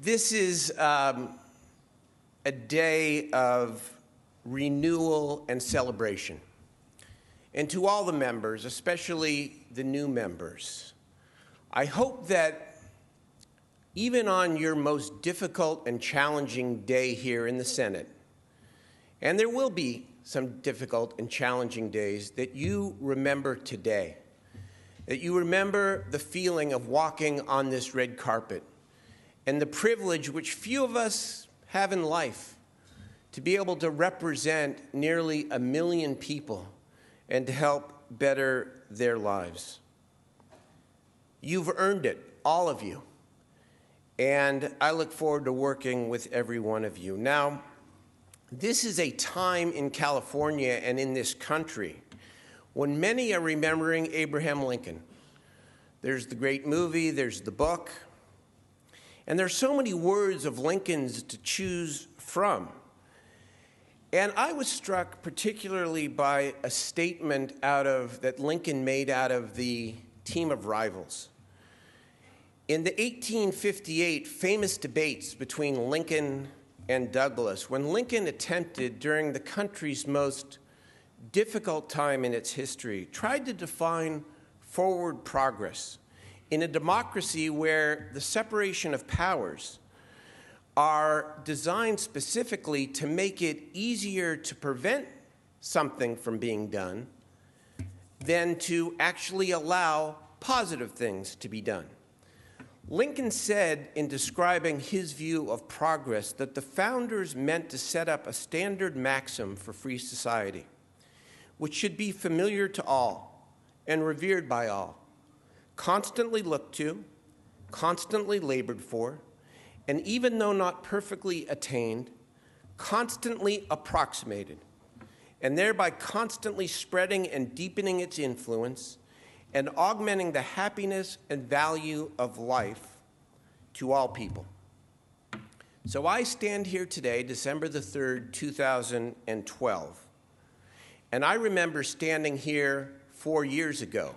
This is a day of renewal and celebration. And to all the members, especially the new members, I hope that even on your most difficult and challenging day here in the Senate, and there will be some difficult and challenging days, that you remember today, that you remember the feeling of walking on this red carpet and the privilege which few of us have in life to be able to represent nearly 1 million people and to help better their lives. You've earned it, all of you, and I look forward to working with every one of you. Now, this is a time in California and in this country when many are remembering Abraham Lincoln. There's the great movie, there's the book, and there's so many words of Lincoln's to choose from. And I was struck particularly by a statement that Lincoln made out of the Team of Rivals. In the 1858 famous debates between Lincoln and Douglas, when Lincoln attempted, during the country's most difficult time in its history, tried to define forward progress in a democracy where the separation of powers are designed specifically to make it easier to prevent something from being done than to actually allow positive things to be done. Lincoln said in describing his view of progress that the founders meant to set up a standard maxim for free society, which should be familiar to all and revered by all, constantly looked to, constantly labored for, and even though not perfectly attained, constantly approximated, and thereby constantly spreading and deepening its influence and augmenting the happiness and value of life to all people. So I stand here today, December the 3rd, 2012, and I remember standing here 4 years ago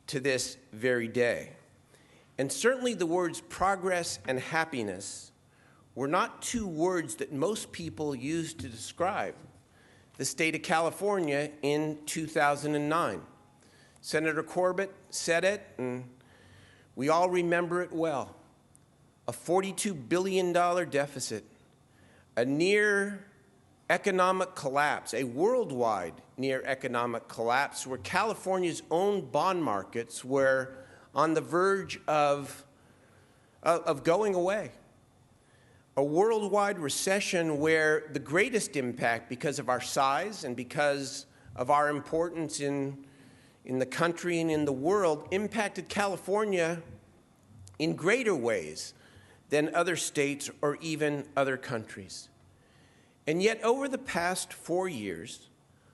to this very day. And certainly the words progress and happiness were not two words that most people used to describe the state of California in 2009. Senator Corbett said it, and we all remember it well. A $42 billion deficit, a near economic collapse, a worldwide near economic collapse where California's own bond markets were on the verge of going away. A worldwide recession where the greatest impact, because of our size and because of our importance in the country and in the world, impacted California in greater ways than other states or even other countries. And yet, over the past 4 years,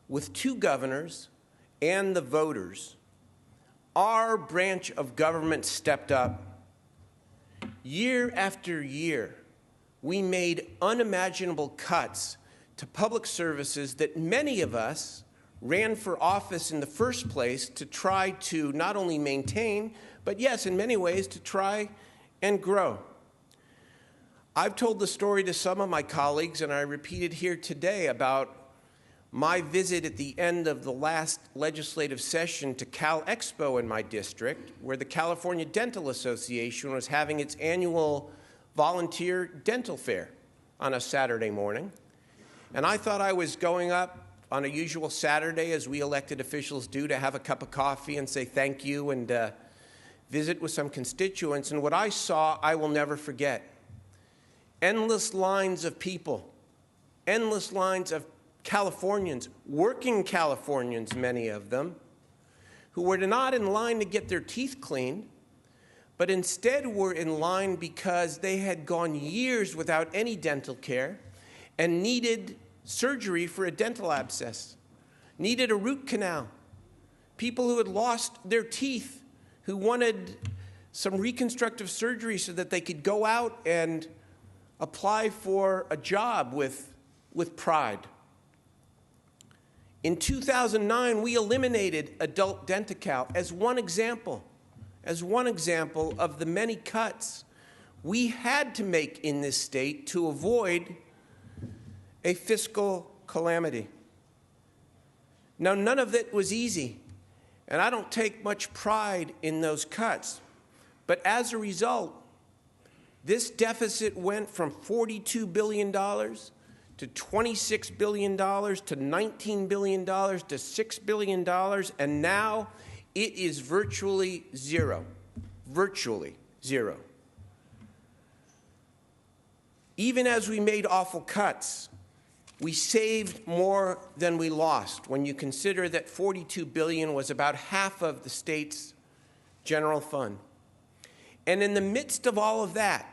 with 2 governors and the voters, our branch of government stepped up. Year after year, we made unimaginable cuts to public services that many of us ran for office in the first place to try to not only maintain, but yes, in many ways, to try and grow. I've told the story to some of my colleagues, and I repeat it here today, about my visit at the end of the last legislative session to Cal Expo in my district, where the California Dental Association was having its annual volunteer dental fair on a Saturday morning. And I thought I was going up on a usual Saturday, as we elected officials do, to have a cup of coffee and say thank you and visit with some constituents. And what I saw, I will never forget. Endless lines of people, endless lines of Californians, working Californians, many of them, who were not in line to get their teeth cleaned, but instead were in line because they had gone years without any dental care and needed surgery for a dental abscess, needed a root canal. People who had lost their teeth, who wanted some reconstructive surgery so that they could go out and apply for a job with pride. In 2009, we eliminated adult Denti-Cal as one example of the many cuts we had to make in this state to avoid a fiscal calamity. Now, none of it was easy, and I don't take much pride in those cuts. But as a result, this deficit went from $42 billion to $26 billion to $19 billion to $6 billion, and now it is virtually zero. Virtually zero. Even as we made awful cuts, we saved more than we lost when you consider that $42 billion was about half of the state's general fund. And in the midst of all of that,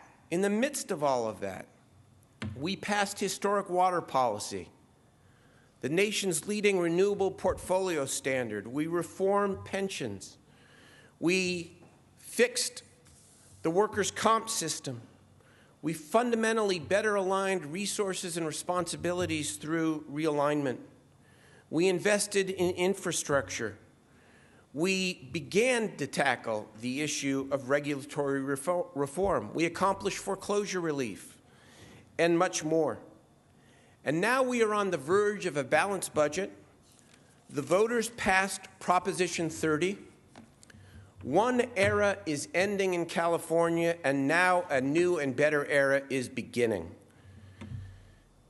we passed historic water policy, the nation's leading renewable portfolio standard. We reformed pensions. We fixed the workers' comp system. We fundamentally better aligned resources and responsibilities through realignment. We invested in infrastructure. We began to tackle the issue of regulatory reform. We accomplished foreclosure relief and much more. And now we are on the verge of a balanced budget. The voters passed Proposition 30. One era is ending in California, and now a new and better era is beginning.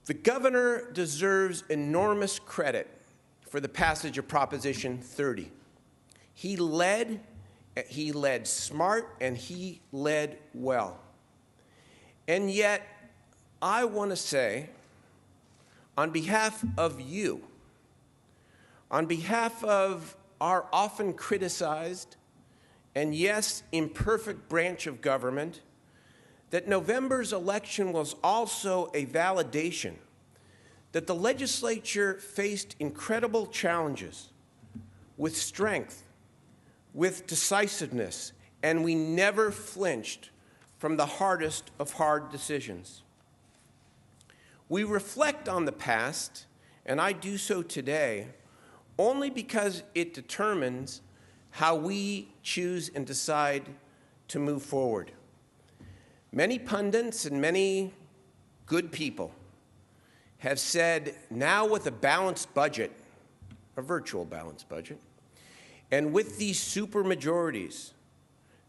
The governor deserves enormous credit for the passage of Proposition 30. He led smart, and he led well. And yet, I want to say, on behalf of you, on behalf of our often criticized and yes, imperfect branch of government, that November's election was also a validation that the legislature faced incredible challenges with strength, with decisiveness, and we never flinched from the hardest of hard decisions. We reflect on the past, and I do so today, only because it determines how we choose and decide to move forward. Many pundits and many good people have said, now with a balanced budget, a virtual balanced budget, and with these supermajorities,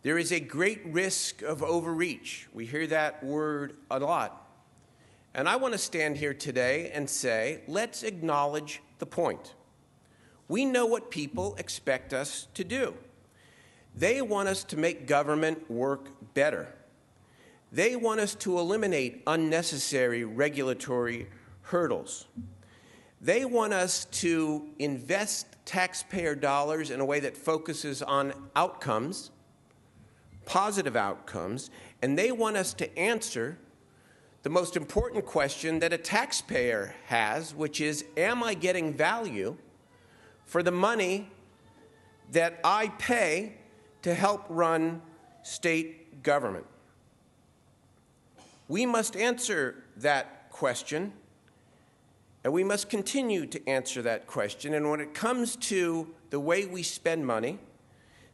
there is a great risk of overreach. We hear that word a lot. And I want to stand here today and say, let's acknowledge the point. We know what people expect us to do. They want us to make government work better. They want us to eliminate unnecessary regulatory hurdles. They want us to invest taxpayer dollars in a way that focuses on outcomes, positive outcomes, and they want us to answer the most important question that a taxpayer has, which is, am I getting value for the money that I pay to help run state government? We must answer that question, and we must continue to answer that question. And when it comes to the way we spend money,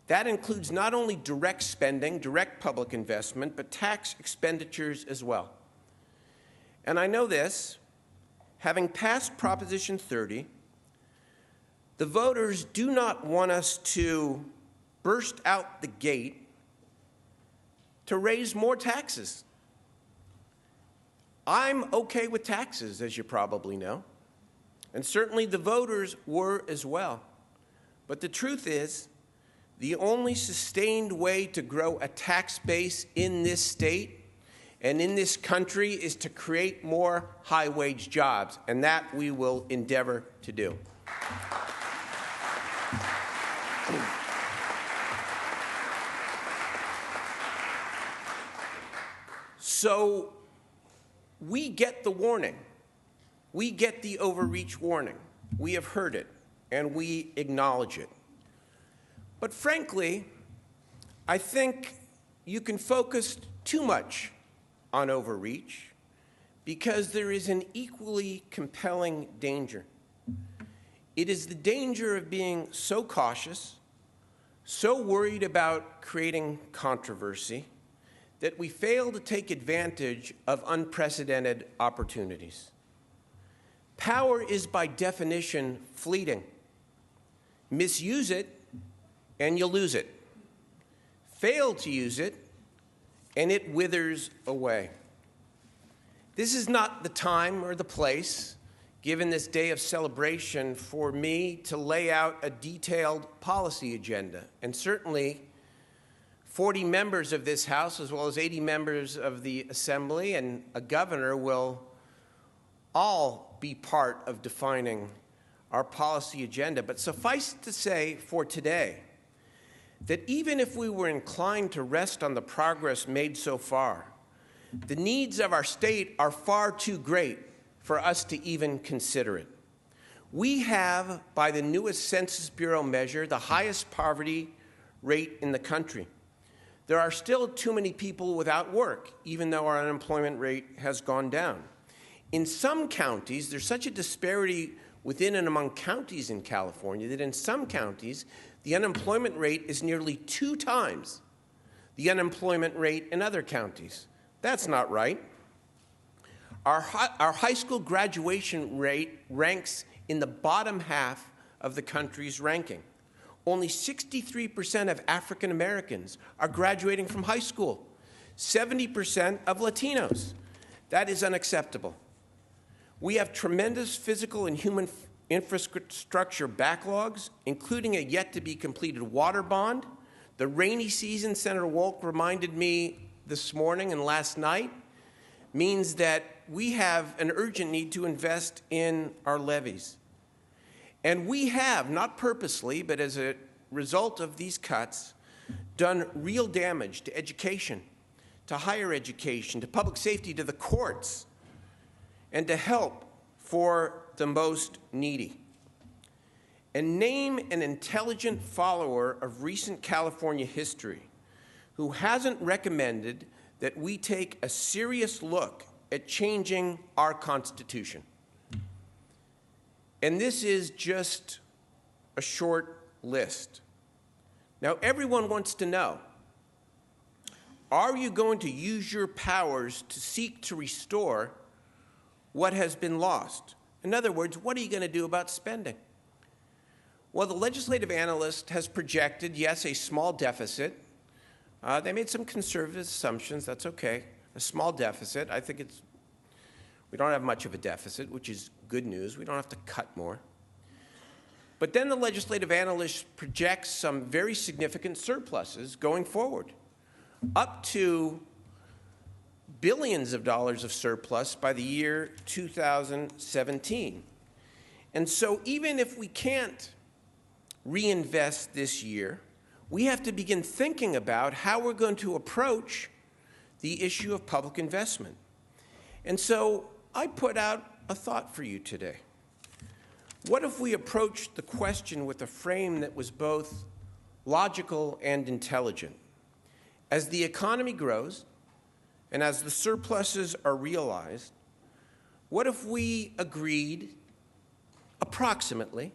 that includes not only direct spending, direct public investment, but tax expenditures as well. And I know this, having passed Proposition 30, the voters do not want us to burst out the gate to raise more taxes. I'm okay with taxes, as you probably know, and certainly the voters were as well. But the truth is, the only sustained way to grow a tax base in this state and in this country is to create more high-wage jobs, and that we will endeavor to do. So we get the warning. We get the overreach warning. We have heard it, and we acknowledge it. But frankly, I think you can focus too much on overreach because there is an equally compelling danger. It is the danger of being so cautious, so worried about creating controversy, that we fail to take advantage of unprecedented opportunities. Power is by definition fleeting. Misuse it, and you lose it. Fail to use it, and it withers away. This is not the time or the place, given this day of celebration, for me to lay out a detailed policy agenda. And certainly, 40 members of this House, as well as 80 members of the Assembly and a governor, will all be part of defining our policy agenda. But suffice to say for today that even if we were inclined to rest on the progress made so far, the needs of our state are far too great for us to even consider it. We have, by the newest Census Bureau measure, the highest poverty rate in the country. There are still too many people without work, even though our unemployment rate has gone down. In some counties, there's such a disparity within and among counties in California that in some counties, the unemployment rate is nearly 2 times the unemployment rate in other counties. That's not right. Our high school graduation rate ranks in the bottom half of the country's ranking. Only 63% of African Americans are graduating from high school, 70% of Latinos. That is unacceptable. We have tremendous physical and human infrastructure backlogs, including a yet-to-be-completed water bond. The rainy season, Senator Wolk reminded me this morning and last night, means that we have an urgent need to invest in our levees. And we have, not purposely, but as a result of these cuts, done real damage to education, to higher education, to public safety, to the courts, and to help for the most needy. And name an intelligent follower of recent California history who hasn't recommended that we take a serious look at changing our Constitution. And this is just a short list. Now, everyone wants to know, are you going to use your powers to seek to restore what has been lost? In other words, what are you going to do about spending? Well, the legislative analyst has projected, yes, a small deficit. They made some conservative assumptions. That's okay. A small deficit. I think we don't have much of a deficit, which is good news. We don't have to cut more. But then the legislative analyst projects some very significant surpluses going forward, up to billions of dollars of surplus by the year 2017. And so even if we can't reinvest this year, we have to begin thinking about how we're going to approach the issue of public investment. And so I put out a thought for you today. What if we approached the question with a frame that was both logical and intelligent? As the economy grows and as the surpluses are realized, what if we agreed approximately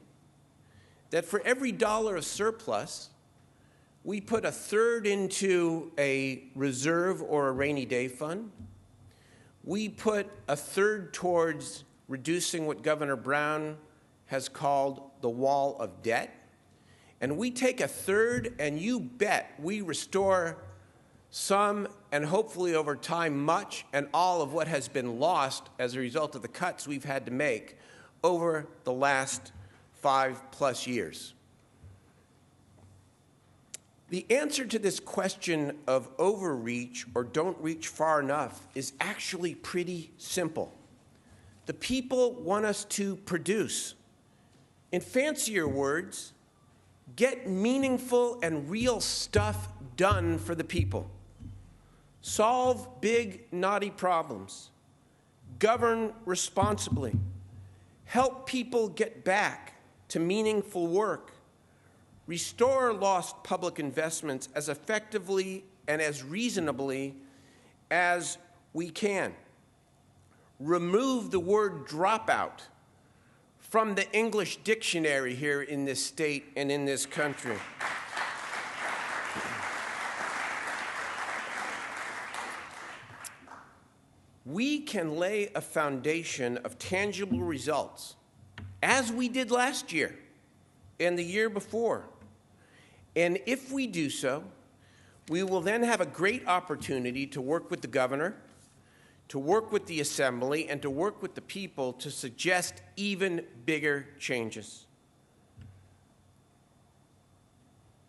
that for every dollar of surplus, we put a third into a reserve or a rainy day fund. We put a third towards reducing what Governor Brown has called the wall of debt. And we take a third, and you bet we restore some, and hopefully over time much, and all of what has been lost as a result of the cuts we've had to make over the last 5+ years. The answer to this question of overreach or don't reach far enough is actually pretty simple. The people want us to produce. In fancier words, get meaningful and real stuff done for the people. Solve big, knotty problems. Govern responsibly. Help people get back to meaningful work. Restore lost public investments as effectively and as reasonably as we can. Remove the word dropout from the English dictionary here in this state and in this country. we can lay a foundation of tangible results, as we did last year and the year before. And if we do so, we will then have a great opportunity to work with the governor, to work with the Assembly, and to work with the people to suggest even bigger changes.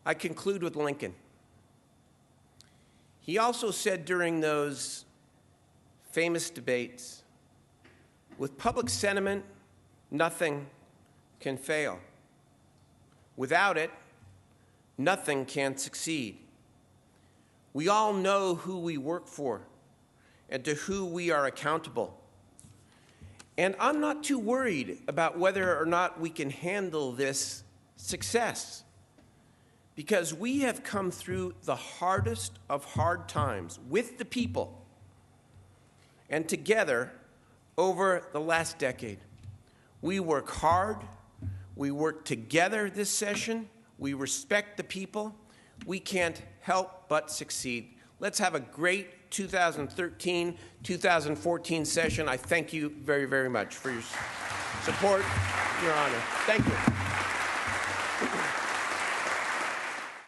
I conclude with Lincoln. He also said during those famous debates, with public sentiment, nothing can fail. Without it, nothing can succeed. We all know who we work for and to who we are accountable. And I'm not too worried about whether or not we can handle this success, because we have come through the hardest of hard times with the people and together over the last decade. We work hard, we work together this session, we respect the people. We can't help but succeed. Let's have a great 2013-2014 session. I thank you very, very much for your support, Your Honor. Thank you.